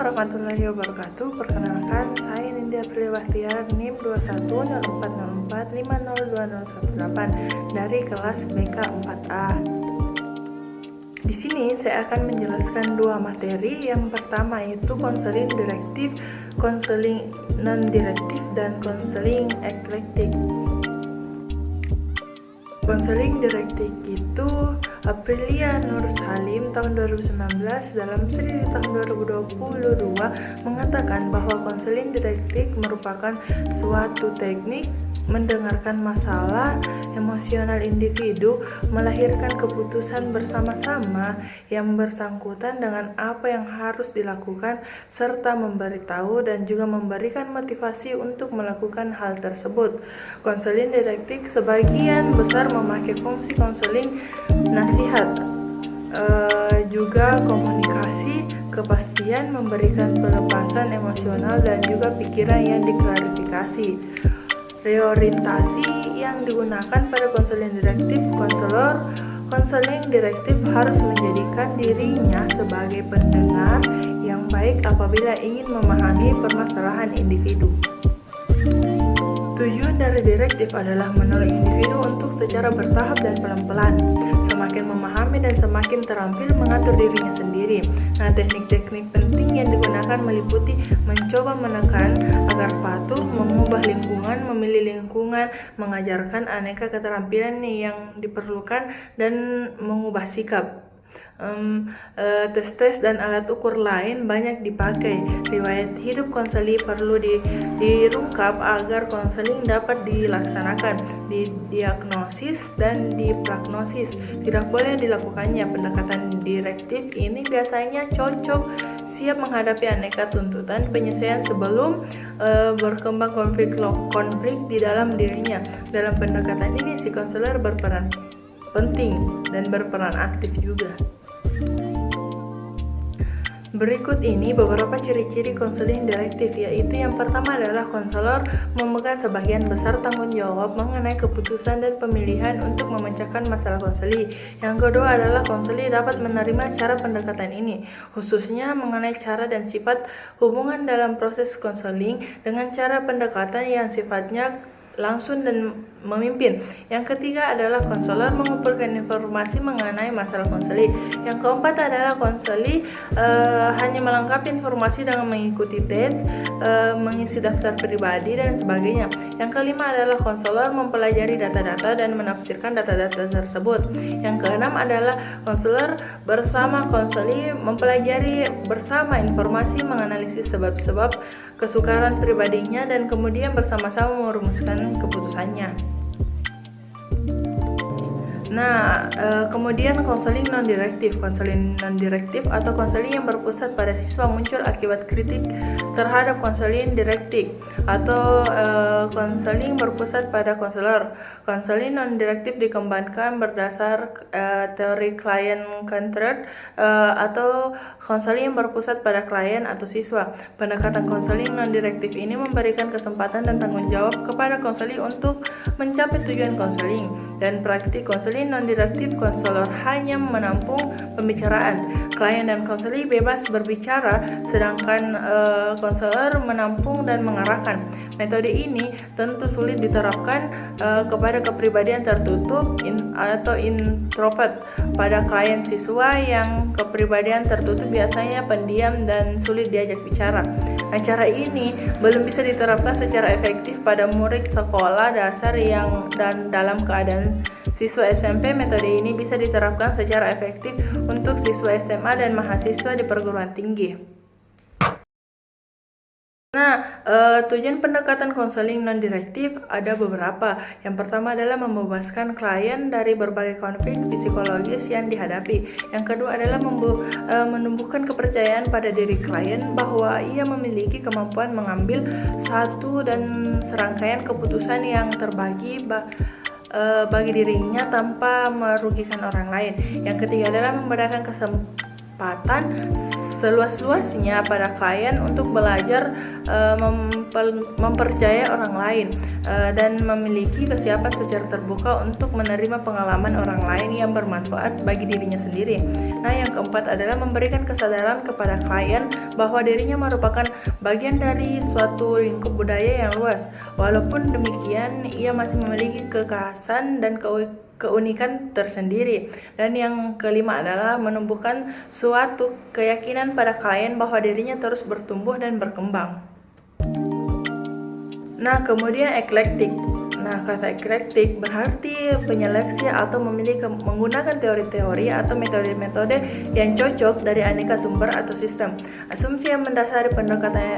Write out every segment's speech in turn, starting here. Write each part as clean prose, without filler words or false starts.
warahmatullahi wabarakatuh. Perkenalkan, saya Nindya Priliwahtiar, NIM 210404502018 dari kelas BK 4A. Di sini saya akan menjelaskan dua materi. Yang pertama itu konseling direktif, konseling non-direktif, dan konseling eklektik. Konseling direktif itu Aprilia Nur Salim tahun 2019 dalam studi tahun 2022 mengatakan bahwa konseling direktif merupakan suatu teknik mendengarkan masalah emosional individu, melahirkan keputusan bersama-sama yang bersangkutan dengan apa yang harus dilakukan, serta memberitahu dan juga memberikan motivasi untuk melakukan hal tersebut. Konseling direktif sebagian besar memakai fungsi konseling nasihat, juga komunikasi, kepastian, memberikan pelepasan emosional dan juga pikiran yang diklarifikasi. Reorientasi yang digunakan pada konseling direktif, konseling direktif harus menjadikan dirinya sebagai pendengar yang baik apabila ingin memahami permasalahan individu. Tujuan dari direktif adalah menolong individu untuk secara bertahap dan pelan-pelan, semakin memahami dan semakin terampil mengatur dirinya sendiri. Nah, teknik-teknik penting yang digunakan meliputi mencoba menekan agar patuh, mengubah lingkungan, memilih lingkungan, mengajarkan aneka keterampilan yang diperlukan, dan mengubah sikap. Tes-tes dan alat ukur lain banyak dipakai. Riwayat hidup konseli perlu dirungkap agar konseling dapat dilaksanakan, didiagnosis dan diprognosis. Tidak boleh dilakukannya. Pendekatan direktif ini biasanya cocok siap menghadapi aneka tuntutan penyesuaian sebelum berkembang konflik di dalam dirinya. Dalam pendekatan ini si konselor berperan penting dan berperan aktif juga. Berikut ini beberapa ciri-ciri konseling direktif, yaitu yang pertama adalah konselor memegang sebagian besar tanggung jawab mengenai keputusan dan pemilihan untuk memecahkan masalah konseli. Yang kedua adalah konseli dapat menerima cara pendekatan ini, khususnya mengenai cara dan sifat hubungan dalam proses konseling dengan cara pendekatan yang sifatnya langsung dan memimpin. Yang ketiga adalah konselor mengumpulkan informasi mengenai masalah konseli. Yang keempat adalah konseli hanya melengkapi informasi dengan mengikuti tes, mengisi daftar pribadi dan sebagainya. Yang kelima adalah konselor mempelajari data-data dan menafsirkan data-data tersebut. Yang keenam adalah konselor bersama konseli mempelajari bersama informasi, menganalisis sebab-sebab kesukaran pribadinya, dan kemudian bersama-sama merumuskan keputusannya. Nah, kemudian konseling non-direktif. Konseling non-direktif atau konseling yang berpusat pada siswa muncul akibat kritik terhadap konseling direktif atau konseling berpusat pada konselor. Konseling non-direktif dikembangkan berdasar teori client-centered atau konseling yang berpusat pada klien atau siswa. Pendekatan konseling non-direktif ini memberikan kesempatan dan tanggung jawab kepada konseli untuk mencapai tujuan konseling. Dan praktik konseling non-direktif, konselor hanya menampung pembicaraan. Klien dan konseli bebas berbicara, sedangkan konselor menampung dan mengarahkan. Metode ini tentu sulit diterapkan kepada kepribadian tertutup atau introvert. Pada klien siswa yang kepribadian tertutup biasanya pendiam dan sulit diajak bicara. Nah, cara ini belum bisa diterapkan secara efektif pada murid sekolah dasar dan dalam keadaan siswa SMP. Metode ini bisa diterapkan secara efektif untuk siswa SMA dan mahasiswa di perguruan tinggi. Nah, tujuan pendekatan konseling non-direktif ada beberapa. Yang pertama adalah membebaskan klien dari berbagai konflik psikologis yang dihadapi. Yang kedua adalah menumbuhkan kepercayaan pada diri klien bahwa ia memiliki kemampuan mengambil satu dan serangkaian keputusan yang terbagi bagi dirinya tanpa merugikan orang lain. Yang ketiga adalah memberikan kesempatan seluas-luasnya pada klien untuk belajar mempercayai orang lain dan memiliki kesiapan secara terbuka untuk menerima pengalaman orang lain yang bermanfaat bagi dirinya sendiri. Nah, yang keempat adalah memberikan kesadaran kepada klien bahwa dirinya merupakan bagian dari suatu lingkup budaya yang luas. Walaupun demikian, ia masih memiliki kekhasan dan keunikan tersendiri. Dan yang kelima adalah menumbuhkan suatu keyakinan pada klien bahwa dirinya terus bertumbuh dan berkembang. Nah, kemudian eklektik. Nah, kata eklektik berarti penyeleksi atau menggunakan teori-teori atau metode-metode yang cocok dari aneka sumber atau sistem. Asumsi yang mendasari pendekatan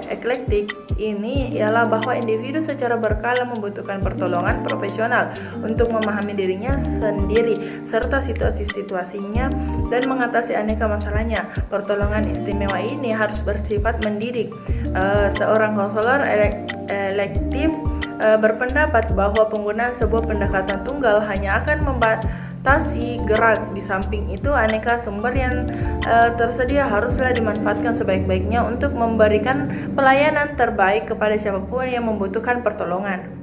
eklektik ini ialah bahwa individu secara berkala membutuhkan pertolongan profesional untuk memahami dirinya sendiri serta situasi-situasinya dan mengatasi aneka masalahnya. Pertolongan istimewa ini harus bersifat mendidik. Seorang konselor elektif berpendapat bahwa penggunaan sebuah pendekatan tunggal hanya akan membatasi gerak. Di samping itu, aneka sumber yang tersedia haruslah dimanfaatkan sebaik-baiknya untuk memberikan pelayanan terbaik kepada siapapun yang membutuhkan pertolongan.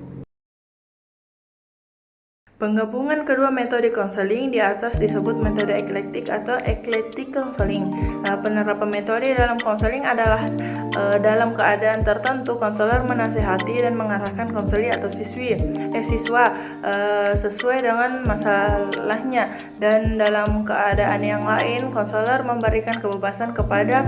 Penggabungan kedua metode konseling di atas disebut metode eklektik atau eclectic counseling. Penerapan metode dalam konseling adalah dalam keadaan tertentu konselor menasihati dan mengarahkan konseli atau siswa sesuai dengan masalahnya, dan dalam keadaan yang lain konselor memberikan kebebasan kepada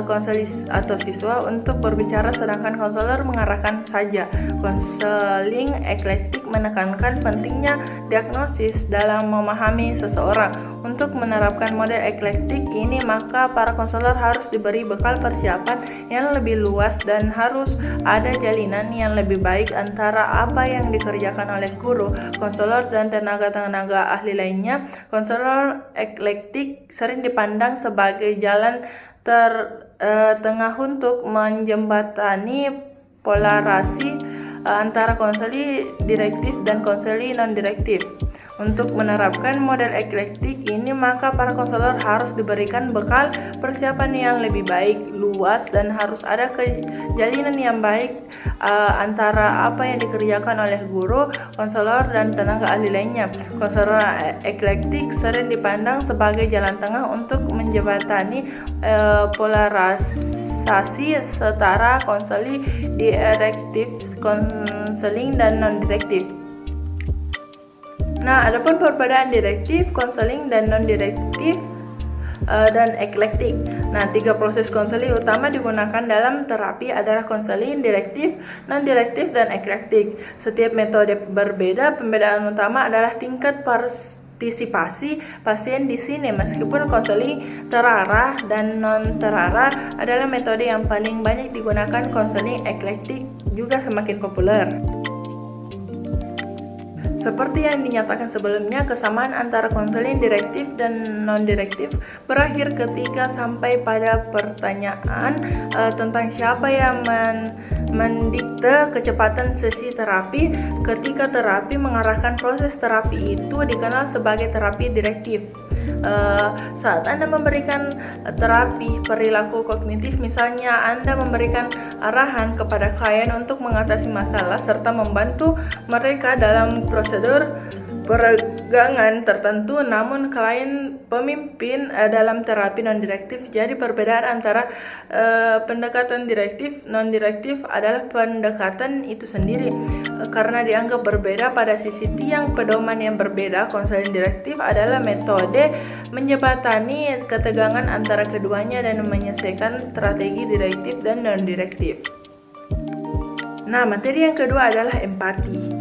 konseli atau siswa untuk berbicara sedangkan konselor mengarahkan saja. Konseling eklektik menekankan pentingnya diagnosis dalam memahami seseorang. Untuk menerapkan model eklektik ini, maka para konselor harus diberi bekal persiapan yang lebih luas dan harus ada jalinan yang lebih baik antara apa yang dikerjakan oleh guru, konselor, dan tenaga-tenaga ahli lainnya. Konselor eklektik sering dipandang sebagai jalan tengah untuk menjembatani polarasi antara konseli direktif dan konseli non-direktif. Untuk menerapkan model eklektik ini, maka para konselor harus diberikan bekal persiapan yang lebih baik, luas, dan harus ada jalinan yang baik antara apa yang dikerjakan oleh guru, konselor, dan tenaga ahli lainnya. Konselor eklektik sering dipandang sebagai jalan tengah untuk menjembatani polarisasi setara konseli direktif, konseling, dan non-direktif. Nah, adapun perbedaan direktif, konseling, dan non-direktif dan eklektik. Nah, 3 proses konseling utama digunakan dalam terapi adalah konseling direktif, non-direktif, dan eklektik. Setiap metode berbeda. Pembedaan utama adalah tingkat partisipasi pasien di sini. Meskipun konseling terarah dan non terarah adalah metode yang paling banyak digunakan, konseling eklektik juga semakin populer. Seperti yang dinyatakan sebelumnya, kesamaan antara konseling direktif dan non-direktif berakhir ketika sampai pada pertanyaan tentang siapa yang mendikte kecepatan sesi terapi. Ketika terapi mengarahkan proses terapi itu dikenal sebagai terapi direktif. Saat Anda memberikan terapi perilaku kognitif, misalnya Anda memberikan arahan kepada klien untuk mengatasi masalah serta membantu mereka dalam prosedur peregangan tertentu, namun klien pemimpin dalam terapi non-direktif. Jadi perbedaan antara pendekatan direktif non-direktif adalah pendekatan itu sendiri karena dianggap berbeda pada sisi tiang pedoman yang berbeda. Konseling direktif adalah metode menjembatani ketegangan antara keduanya dan menyesuaikan strategi direktif dan non-direktif. Nah, materi yang kedua adalah empati.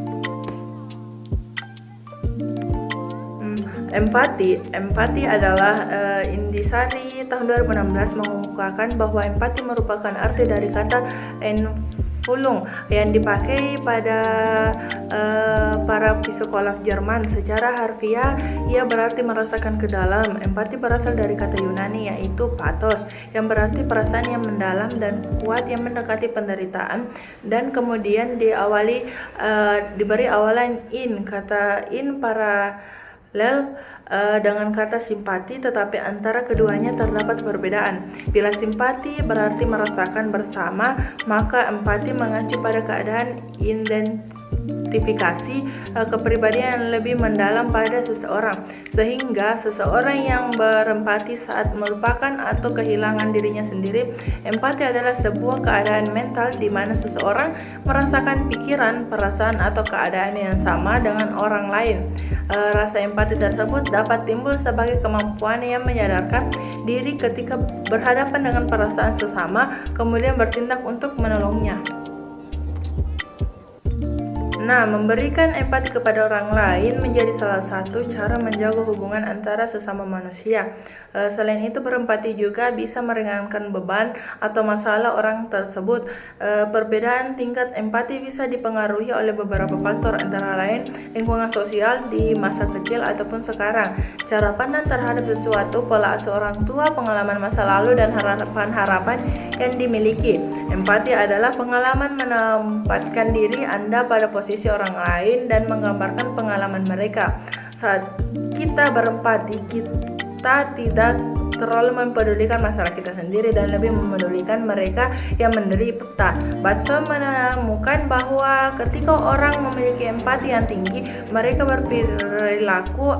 Empati adalah Indisari tahun 2016 mengemukakan bahwa empati merupakan arti dari kata Einfühlung yang dipakai pada para psikolog Jerman. Secara harfiah, ia berarti merasakan ke dalam. Empati berasal dari kata Yunani yaitu pathos, yang berarti perasaan yang mendalam dan kuat yang mendekati penderitaan, dan kemudian diberi awalan in. Kata in paralel dengan kata simpati, tetapi antara keduanya terdapat perbedaan. Bila simpati berarti merasakan bersama, maka empati mengacu pada keadaan identifikasi kepribadian yang lebih mendalam pada seseorang, sehingga seseorang yang berempati saat melupakan atau kehilangan dirinya sendiri. Empati adalah sebuah keadaan mental di mana seseorang merasakan pikiran, perasaan, atau keadaan yang sama dengan orang lain. Rasa empati tersebut dapat timbul sebagai kemampuan yang menyadarkan diri ketika berhadapan dengan perasaan sesama, kemudian bertindak untuk menolongnya. Nah, memberikan empati kepada orang lain menjadi salah satu cara menjaga hubungan antara sesama manusia. Selain itu, berempati juga bisa meringankan beban atau masalah orang tersebut. Perbedaan tingkat empati bisa dipengaruhi oleh beberapa faktor, antara lain lingkungan sosial di masa kecil ataupun sekarang, cara pandang terhadap sesuatu, pola asuh orang tua, pengalaman masa lalu, dan harapan-harapan yang dimiliki. Empati adalah pengalaman menempatkan diri Anda pada posisi orang lain dan menggambarkan pengalaman mereka. Saat kita berempati, kita tidak terlalu mempedulikan masalah kita sendiri dan lebih memedulikan mereka yang menderita. Batson menemukan bahwa ketika orang memiliki empati yang tinggi, mereka berperilaku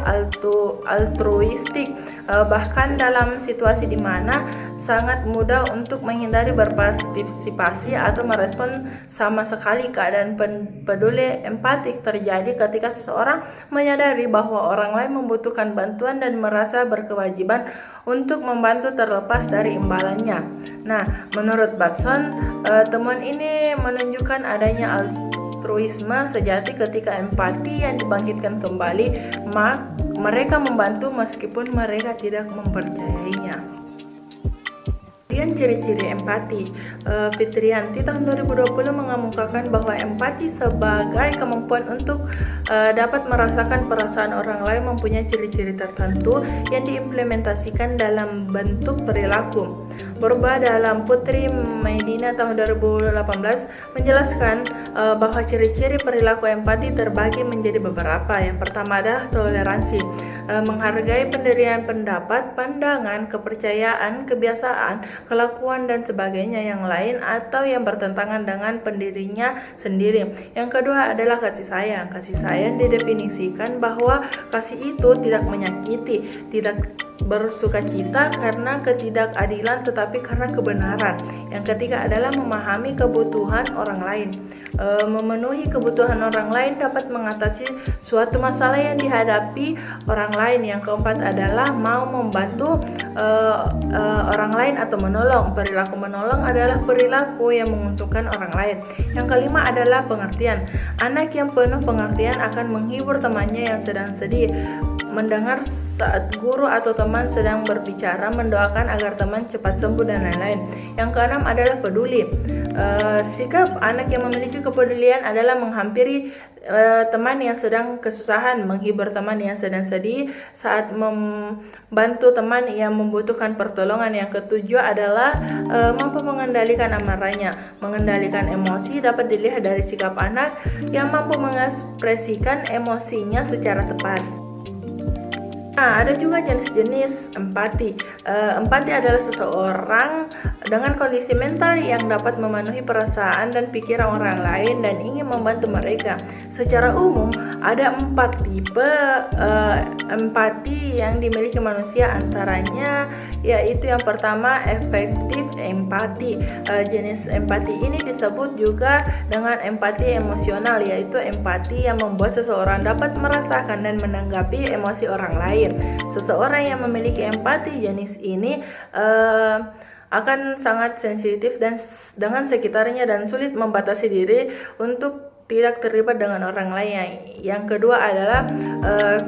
altruistik, bahkan dalam situasi di mana sangat mudah untuk menghindari berpartisipasi atau merespon sama sekali. Keadaan peduli empatik terjadi ketika seseorang menyadari bahwa orang lain membutuhkan bantuan dan merasa berkewajiban untuk membantu terlepas dari imbalannya. Nah, menurut Batson, temuan ini menunjukkan adanya altruisme sejati ketika empati yang dibangkitkan kembali, mereka membantu meskipun mereka tidak mempercayainya. Kemudian ciri-ciri empati. Fitrianti tahun 2020 mengemukakan bahwa empati sebagai kemampuan untuk dapat merasakan perasaan orang lain mempunyai ciri-ciri tertentu yang diimplementasikan dalam bentuk perilaku. Purba dalam Putri Medina tahun 2018 menjelaskan bahwa ciri-ciri perilaku empati terbagi menjadi beberapa. Yang pertama adalah toleransi, menghargai pendirian pendapat, pandangan, kepercayaan, kebiasaan, kelakuan, dan sebagainya yang lain atau yang bertentangan dengan pendirinya sendiri. Yang kedua adalah kasih sayang. Kasih sayang didefinisikan bahwa kasih itu tidak menyakiti, tidak bersukacita karena ketidakadilan, tetapi karena kebenaran. Yang ketiga adalah memahami kebutuhan orang lain. Memenuhi kebutuhan orang lain dapat mengatasi suatu masalah yang dihadapi orang lain. Yang keempat adalah mau membantu orang lain atau menolong. Perilaku menolong adalah perilaku yang menguntungkan orang lain. Yang kelima adalah pengertian. Anak yang penuh pengertian akan menghibur temannya yang sedang sedih, mendengar saat guru atau teman sedang berbicara, mendoakan agar teman cepat sembuh, dan lain-lain. Yang keenam adalah peduli. Sikap anak yang memiliki kepedulian adalah menghampiri teman yang sedang kesusahan, menghibur teman yang sedang sedih, saat membantu teman yang membutuhkan pertolongan. Yang ketujuh adalah mampu mengendalikan amarahnya. Mengendalikan emosi dapat dilihat dari sikap anak yang mampu mengekspresikan emosinya secara tepat. Nah, ada juga jenis-jenis empati. Empati adalah seseorang dengan kondisi mental yang dapat memenuhi perasaan dan pikiran orang lain dan ingin membantu mereka. Secara umum, ada 4 tipe empati yang dimiliki manusia, antaranya yaitu yang pertama, efektif empati. Jenis empati ini disebut juga dengan empati emosional, yaitu empati yang membuat seseorang dapat merasakan dan menanggapi emosi orang lain. Seseorang yang memiliki empati jenis ini akan sangat sensitif dan dengan sekitarnya dan sulit membatasi diri untuk tidak terlibat dengan orang lain. Yang kedua adalah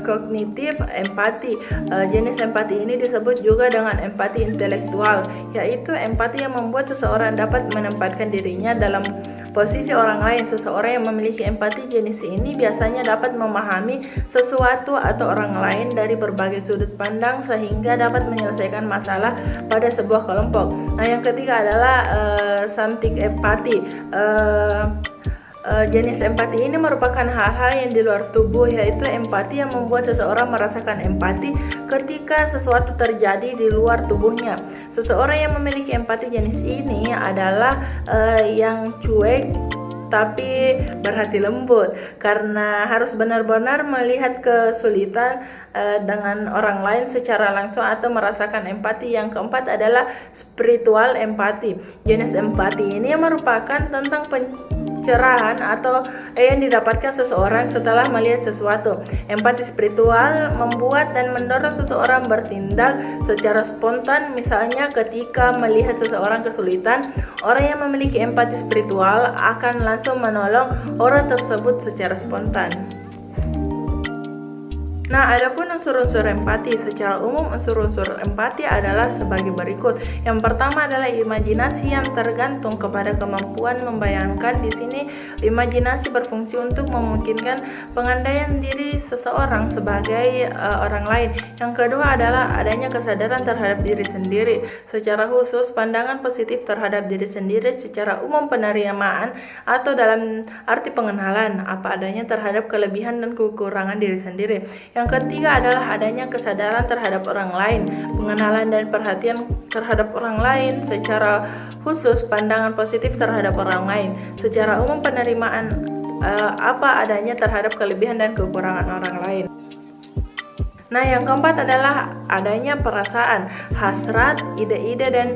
kognitif empati. Jenis empati ini disebut juga dengan empati intelektual, yaitu empati yang membuat seseorang dapat menempatkan dirinya dalam posisi orang lain. Seseorang yang memiliki empati jenis ini biasanya dapat memahami sesuatu atau orang lain dari berbagai sudut pandang sehingga dapat menyelesaikan masalah pada sebuah kelompok. Nah, yang ketiga adalah samtik empati. Jenis empati ini merupakan hal-hal yang di luar tubuh, yaitu empati yang membuat seseorang merasakan empati ketika sesuatu terjadi di luar tubuhnya. Seseorang yang memiliki empati jenis ini adalah yang cuek tapi berhati lembut, karena harus benar-benar melihat kesulitan dengan orang lain secara langsung atau merasakan empati. Yang keempat adalah spiritual empati. Jenis empati ini merupakan tentang pencerahan atau yang didapatkan seseorang setelah melihat sesuatu. Empati spiritual membuat dan mendorong seseorang bertindak secara spontan. Misalnya ketika melihat seseorang kesulitan, orang yang memiliki empati spiritual akan langsung menolong orang tersebut secara spontan. Nah, adapun unsur-unsur empati. Secara umum, unsur-unsur empati adalah sebagai berikut. Yang pertama adalah imajinasi yang tergantung kepada kemampuan membayangkan. Di sini, imajinasi berfungsi untuk memungkinkan pengandaian diri seseorang sebagai orang lain. Yang kedua adalah adanya kesadaran terhadap diri sendiri. Secara khusus, pandangan positif terhadap diri sendiri. Secara umum, penerimaan atau dalam arti pengenalan apa adanya terhadap kelebihan dan kekurangan diri sendiri. Yang ketiga adalah adanya kesadaran terhadap orang lain, pengenalan dan perhatian terhadap orang lain. Secara khusus, pandangan positif terhadap orang lain. Secara umum, penerimaan apa adanya terhadap kelebihan dan kekurangan orang lain. Nah, yang keempat adalah adanya perasaan, hasrat, ide-ide, dan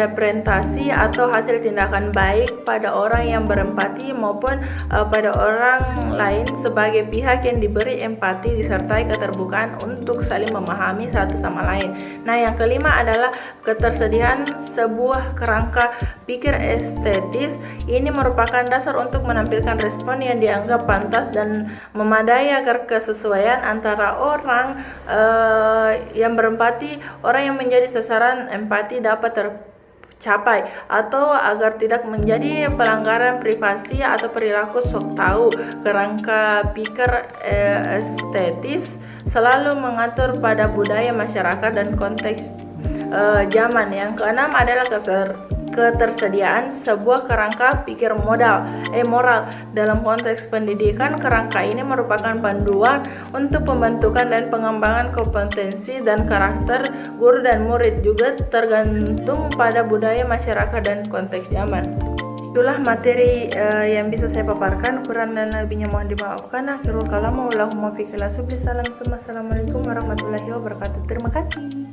representasi atau hasil tindakan baik pada orang yang berempati maupun pada orang lain sebagai pihak yang diberi empati disertai keterbukaan untuk saling memahami satu sama lain. Nah, yang kelima adalah ketersediaan sebuah kerangka pikir estetis. Ini merupakan dasar untuk menampilkan respon yang dianggap pantas dan memadai agar kesesuaian antara orang yang berempati, orang yang menjadi sasaran empati dapat tercapai, atau agar tidak menjadi pelanggaran privasi atau perilaku sok tahu. Kerangka pikir estetis selalu mengatur pada budaya masyarakat dan konteks zaman. Yang keenam adalah ketersediaan sebuah kerangka pikir moral. Dalam konteks pendidikan, kerangka ini merupakan panduan untuk pembentukan dan pengembangan kompetensi dan karakter guru dan murid, juga tergantung pada budaya masyarakat dan konteks zaman. Itulah materi yang bisa saya paparkan. Kurang dan lebihnya mohon dimaafkan. Akhirul kalam, wallahumma fiqh. Assalamualaikum warahmatullahi wabarakatuh. Terima kasih.